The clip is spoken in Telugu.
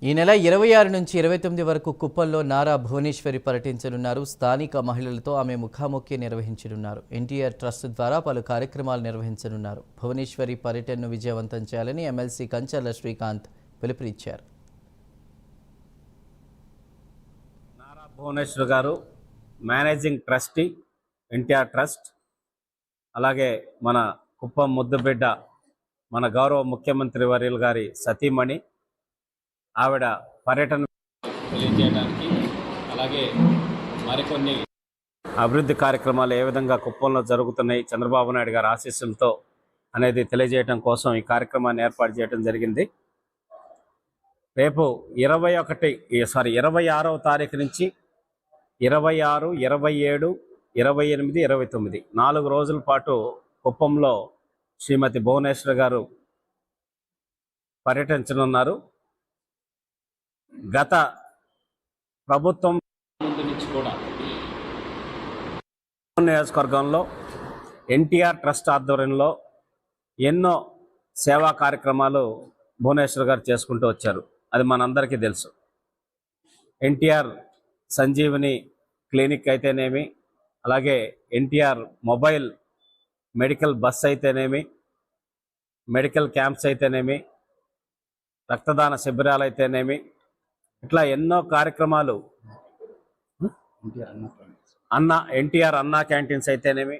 ఈ నెల 26 నుంచి 29 వరకు కుప్పంలో నారా భువనేశ్వరి పర్యటించనున్నారు. స్థానిక మహిళలతో ఆమె ముఖాముఖి నిర్వహించనున్నారు. ఎన్టీఆర్ ట్రస్ట్ ద్వారా పలు కార్యక్రమాలు నిర్వహించనున్నారు. భువనేశ్వరి పర్యటనను విజయవంతం చేయాలని ఎమ్మెల్సీ కంచర్ల శ్రీకాంత్ పిలుపునిచ్చారు. నారా భువనేశ్వర్ గారు మేనేజింగ్ ట్రస్టీ ఎన్టీఆర్ ట్రస్ట్, అలాగే మన కుప్పం ముద్దుబిడ్డ మన గౌరవ ముఖ్యమంత్రి వర్యులు గారి సతీమణి ఆవిడ పర్యటన తెలియజేయడానికి, అలాగే మరికొన్ని అభివృద్ధి కార్యక్రమాలు ఏ విధంగా కుప్పంలో జరుగుతున్నాయి చంద్రబాబు నాయుడు గారి ఆశీస్సులతో అనేది తెలియజేయడం కోసం ఈ కార్యక్రమాన్ని ఏర్పాటు చేయడం జరిగింది. రేపు 26వ తారీఖు నుంచి 26, 27, 28, 29 4 రోజుల పాటు కుప్పంలో శ్రీమతి భువనేశ్వర్ గారు పర్యటించనున్నారు. గత ప్రభుత్వం ముందు నుంచి కూడా నియోజకవర్గంలో ఎన్టీఆర్ ట్రస్ట్ ఆధ్వర్యంలో ఎన్నో సేవా కార్యక్రమాలు భువనేశ్వర్ గారు చేసుకుంటూ వచ్చారు. అది మనందరికీ తెలుసు. ఎన్టీఆర్ సంజీవని క్లినిక్ అయితేనేమి, అలాగే ఎన్టీఆర్ మొబైల్ మెడికల్ బస్ అయితేనేమి, మెడికల్ క్యాంప్స్ అయితేనేమి, రక్తదాన శిబిరాలు అయితేనేమి, ఇట్లా ఎన్నో కార్యక్రమాలు, ఎన్టీఆర్ అన్నా క్యాంటీన్స్ అయితేనేమి,